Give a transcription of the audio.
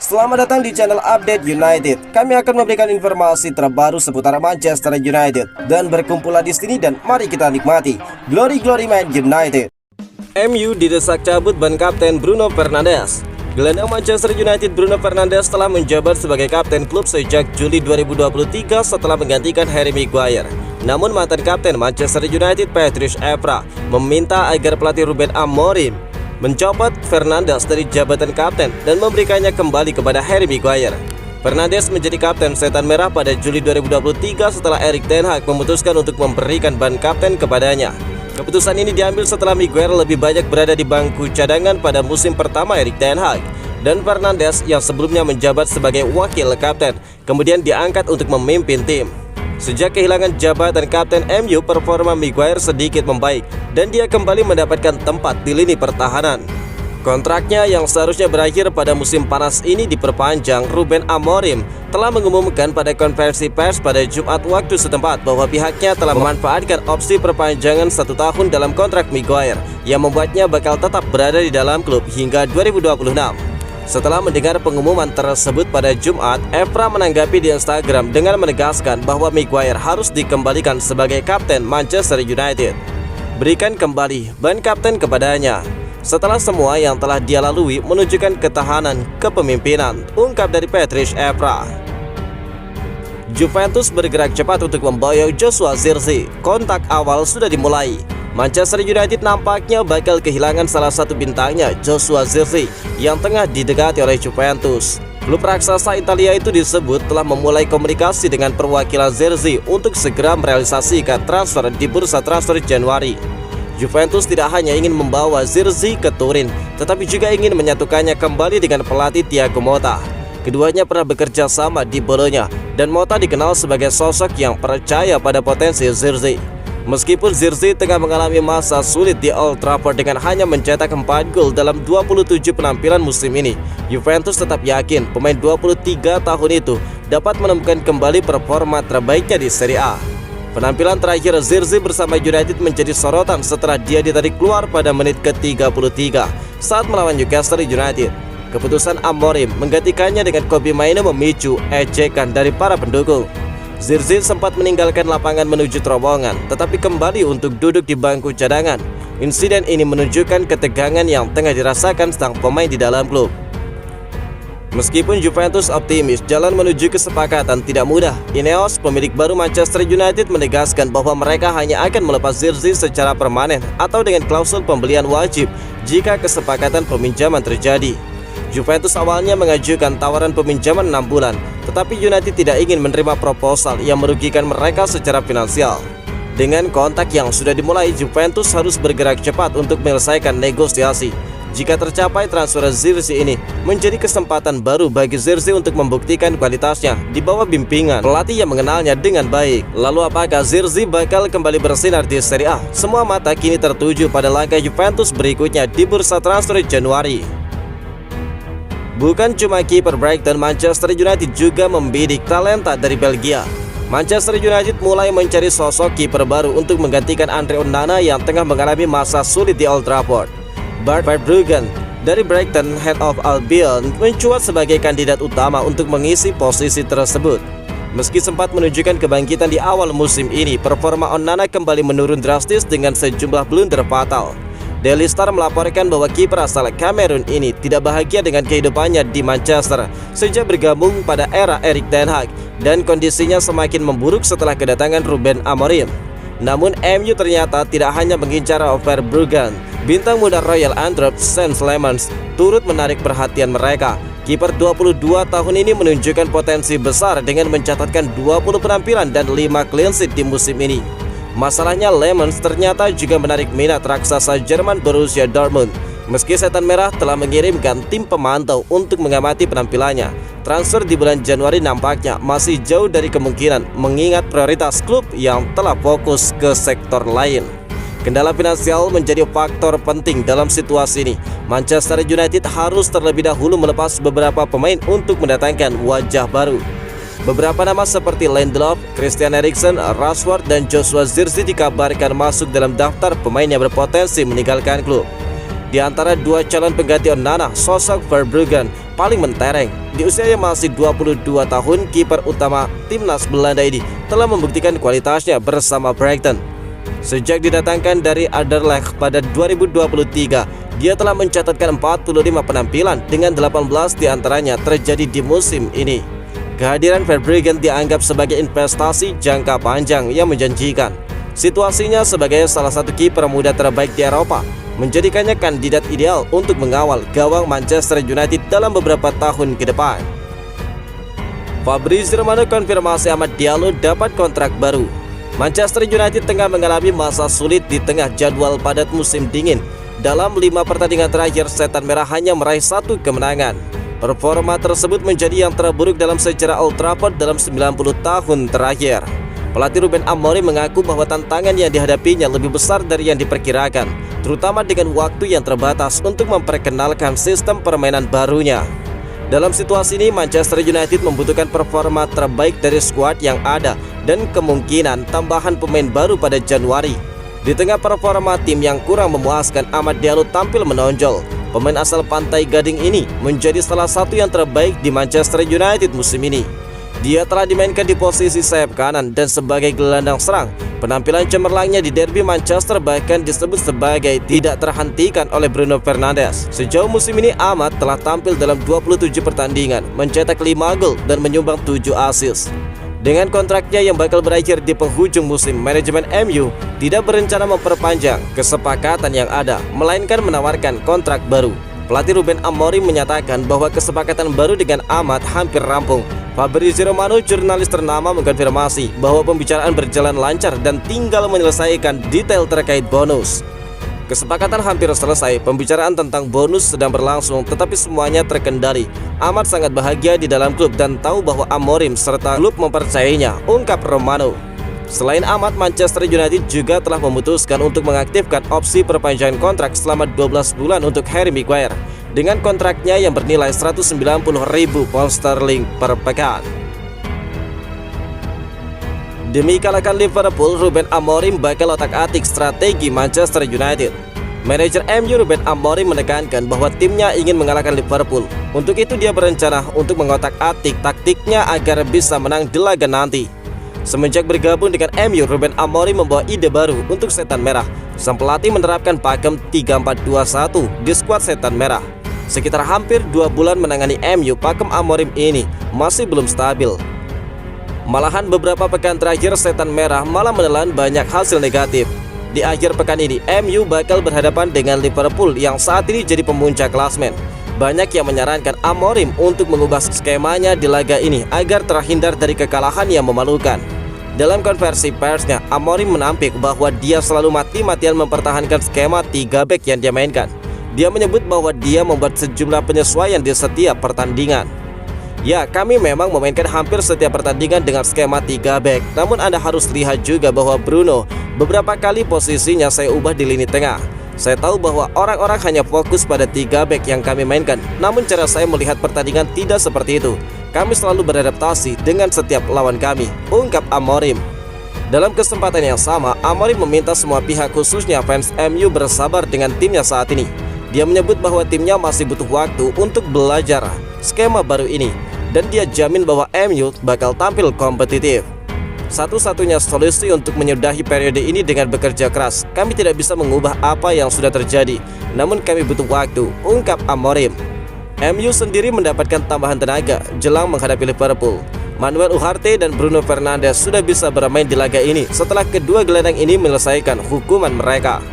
Selamat datang di channel Update United. Kami akan memberikan informasi terbaru seputar Manchester United dan berkumpullah di sini dan mari kita nikmati Glory Man United. MU didesak cabut ban kapten Bruno Fernandes. Gelandang Manchester United Bruno Fernandes telah menjabat sebagai kapten klub sejak Juli 2023 setelah menggantikan Harry Maguire. Namun mantan kapten Manchester United Patrice Evra meminta agar pelatih Ruben Amorim mencopot Fernandes dari jabatan kapten dan memberikannya kembali kepada Harry Maguire. Fernandes menjadi kapten Setan Merah pada Juli 2023 setelah Erik ten Hag memutuskan untuk memberikan ban kapten kepadanya. Keputusan ini diambil setelah Maguire lebih banyak berada di bangku cadangan pada musim pertama Erik ten Hag, dan Fernandes yang sebelumnya menjabat sebagai wakil kapten kemudian diangkat untuk memimpin tim. Sejak kehilangan jabatan kapten MU, performa Maguire sedikit membaik dan dia kembali mendapatkan tempat di lini pertahanan. Kontraknya yang seharusnya berakhir pada musim panas ini diperpanjang. Ruben Amorim telah mengumumkan pada konferensi pers pada Jumat waktu setempat bahwa pihaknya telah memanfaatkan opsi perpanjangan 1 tahun dalam kontrak Maguire yang membuatnya bakal tetap berada di dalam klub hingga 2026. Setelah mendengar pengumuman tersebut pada Jumat, Evra menanggapi di Instagram dengan menegaskan bahwa Maguire harus dikembalikan sebagai kapten Manchester United. Berikan kembali ban kapten kepadanya. Setelah semua yang telah dia lalui menunjukkan ketahanan kepemimpinan, ungkap dari Patrice Evra. Juventus bergerak cepat untuk memboyong Joshua Zirkzee. Kontak awal sudah dimulai. Manchester United nampaknya bakal kehilangan salah satu bintangnya, Joshua Zirkzee, yang tengah didekati oleh Juventus. Klub raksasa Italia itu disebut telah memulai komunikasi dengan perwakilan Zirkzee untuk segera merealisasikan transfer di bursa transfer Januari. Juventus tidak hanya ingin membawa Zirkzee ke Turin, tetapi juga ingin menyatukannya kembali dengan pelatih Thiago Motta. Keduanya pernah bekerja sama di Bologna, dan Motta dikenal sebagai sosok yang percaya pada potensi Zirkzee. Meskipun Zirkzee tengah mengalami masa sulit di Old Trafford dengan hanya mencetak 4 gol dalam 27 penampilan musim ini, Juventus tetap yakin pemain 23 tahun itu dapat menemukan kembali performa terbaiknya di Serie A. Penampilan terakhir Zirkzee bersama United menjadi sorotan setelah dia ditarik keluar pada menit ke-33 saat melawan Newcastle United. Keputusan Amorim menggantikannya dengan Kobbie Mainoo memicu ejekan dari para pendukung. Zirkzee sempat meninggalkan lapangan menuju terowongan, tetapi kembali untuk duduk di bangku cadangan. Insiden ini menunjukkan ketegangan yang tengah dirasakan sang pemain di dalam klub. Meskipun Juventus optimis jalan menuju kesepakatan tidak mudah, Ineos, pemilik baru Manchester United, menegaskan bahwa mereka hanya akan melepas Zirkzee secara permanen atau dengan klausul pembelian wajib jika kesepakatan peminjaman terjadi. Juventus awalnya mengajukan tawaran peminjaman 6 bulan, tetapi United tidak ingin menerima proposal yang merugikan mereka secara finansial. Dengan kontak yang sudah dimulai, Juventus harus bergerak cepat untuk menyelesaikan negosiasi. Jika tercapai, transfer Zirkzee ini menjadi kesempatan baru bagi Zirkzee untuk membuktikan kualitasnya di bawah bimbingan pelatih yang mengenalnya dengan baik. Lalu apakah Zirkzee bakal kembali bersinar di Serie A? Semua mata kini tertuju pada langkah Juventus berikutnya di bursa transfer Januari. Bukan cuma kiper Brighton, Manchester United juga membidik talenta dari Belgia. Manchester United mulai mencari sosok kiper baru untuk menggantikan Andre Onana yang tengah mengalami masa sulit di Old Trafford. Bart Verbruggen dari Brighton Head of Albion mencuat sebagai kandidat utama untuk mengisi posisi tersebut. Meski sempat menunjukkan kebangkitan di awal musim ini, performa Onana kembali menurun drastis dengan sejumlah blunder fatal. Daily Star melaporkan bahwa kiper asal Kamerun ini tidak bahagia dengan kehidupannya di Manchester sejak bergabung pada era Erik ten Hag, dan kondisinya semakin memburuk setelah kedatangan Ruben Amorim. Namun MU ternyata tidak hanya mengincar Verbruggen. Bintang muda Royal Antwerp Saint-Lemans turut menarik perhatian mereka. Kiper 22 tahun ini menunjukkan potensi besar dengan mencatatkan 20 penampilan dan 5 clean sheet di musim ini. Masalahnya, Lemans ternyata juga menarik minat raksasa Jerman Borussia Dortmund. Meski Setan Merah telah mengirimkan tim pemantau untuk mengamati penampilannya, transfer di bulan Januari nampaknya masih jauh dari kemungkinan mengingat prioritas klub yang telah fokus ke sektor lain. Kendala finansial menjadi faktor penting dalam situasi ini. Manchester United harus terlebih dahulu melepas beberapa pemain untuk mendatangkan wajah baru. Beberapa nama seperti Lindelof, Christian Eriksen, Rashford, dan Joshua Zirkzee dikabarkan masuk dalam daftar pemain yang berpotensi meninggalkan klub. Di antara dua calon pengganti Onana, sosok Verbruggen paling mentereng. Di usianya masih 22 tahun, kiper utama timnas Belanda ini telah membuktikan kualitasnya bersama Brighton. Sejak didatangkan dari Anderlecht pada 2023, dia telah mencatatkan 45 penampilan dengan 18 diantaranya terjadi di musim ini. Kehadiran Verbruggen dianggap sebagai investasi jangka panjang yang menjanjikan. Situasinya sebagai salah satu kiper muda terbaik di Eropa menjadikannya kandidat ideal untuk mengawal gawang Manchester United dalam beberapa tahun ke depan. Fabrizio Romano konfirmasi Amad Diallo dapat kontrak baru. Manchester United tengah mengalami masa sulit di tengah jadwal padat musim dingin. Dalam 5 pertandingan terakhir, Setan Merah hanya meraih 1 kemenangan. Performa tersebut menjadi yang terburuk dalam sejarah Old Trafford dalam 90 tahun terakhir. Pelatih Ruben Amorim mengaku bahwa tantangan yang dihadapinya lebih besar dari yang diperkirakan, terutama dengan waktu yang terbatas untuk memperkenalkan sistem permainan barunya. Dalam situasi ini, Manchester United membutuhkan performa terbaik dari skuad yang ada dan kemungkinan tambahan pemain baru pada Januari. Di tengah performa tim yang kurang memuaskan, Amad Diallo tampil menonjol. Pemain asal Pantai Gading ini menjadi salah satu yang terbaik di Manchester United musim ini. Dia telah dimainkan di posisi sayap kanan dan sebagai gelandang serang. Penampilan cemerlangnya di derby Manchester bahkan disebut sebagai tidak terhentikan oleh Bruno Fernandes. Sejauh musim ini, Amad telah tampil dalam 27 pertandingan, mencetak 5 gol dan menyumbang 7 assist. Dengan kontraknya yang bakal berakhir di penghujung musim, manajemen MU tidak berencana memperpanjang kesepakatan yang ada, melainkan menawarkan kontrak baru. Pelatih Ruben Amorim menyatakan bahwa kesepakatan baru dengan Amad hampir rampung. Fabrizio Romano, jurnalis ternama, mengkonfirmasi bahwa pembicaraan berjalan lancar dan tinggal menyelesaikan detail terkait bonus. Kesepakatan hampir selesai, pembicaraan tentang bonus sedang berlangsung, tetapi semuanya terkendali. Amad sangat bahagia di dalam klub dan tahu bahwa Amorim serta klub mempercayainya, ungkap Romano. Selain Amad, Manchester United juga telah memutuskan untuk mengaktifkan opsi perpanjangan kontrak selama 12 bulan untuk Harry Maguire dengan kontraknya yang bernilai 190.000 pound sterling per pekan. Demi kalahkan Liverpool, Ruben Amorim bakal otak-atik strategi Manchester United. Manajer MU Ruben Amorim menekankan bahwa timnya ingin mengalahkan Liverpool. Untuk itu dia berencana untuk mengotak-atik taktiknya agar bisa menang di laga nanti. Semenjak bergabung dengan MU, Ruben Amorim membawa ide baru untuk Setan Merah. Sang pelatih menerapkan pakem 3-4-2-1 di skuad Setan Merah. Sekitar hampir 2 bulan menangani MU, pakem Amorim ini masih belum stabil. Malahan beberapa pekan terakhir, Setan Merah malah menelan banyak hasil negatif. Di akhir pekan ini, MU bakal berhadapan dengan Liverpool yang saat ini jadi pemuncak klasemen. Banyak yang menyarankan Amorim untuk mengubah skemanya di laga ini agar terhindar dari kekalahan yang memalukan. Dalam konversi persnya, Amorim menampik bahwa dia selalu mati-matian mempertahankan skema 3 back yang dia mainkan. Dia menyebut bahwa dia membuat sejumlah penyesuaian di setiap pertandingan. Ya, kami memang memainkan hampir setiap pertandingan dengan skema 3 back. Namun Anda harus lihat juga bahwa Bruno beberapa kali posisinya saya ubah di lini tengah. Saya tahu bahwa orang-orang hanya fokus pada 3 back yang kami mainkan. Namun cara saya melihat pertandingan tidak seperti itu. Kami selalu beradaptasi dengan setiap lawan kami, ungkap Amorim. Dalam kesempatan yang sama, Amorim meminta semua pihak khususnya fans MU bersabar dengan timnya saat ini. Dia menyebut bahwa timnya masih butuh waktu untuk belajar skema baru ini, dan dia jamin bahwa MU bakal tampil kompetitif. Satu-satunya solusi untuk menyudahi periode ini dengan bekerja keras. Kami tidak bisa mengubah apa yang sudah terjadi, namun kami butuh waktu, ungkap Amorim. MU sendiri mendapatkan tambahan tenaga jelang menghadapi Liverpool. Manuel Ugarte dan Bruno Fernandes sudah bisa bermain di laga ini setelah kedua gelandang ini menyelesaikan hukuman mereka.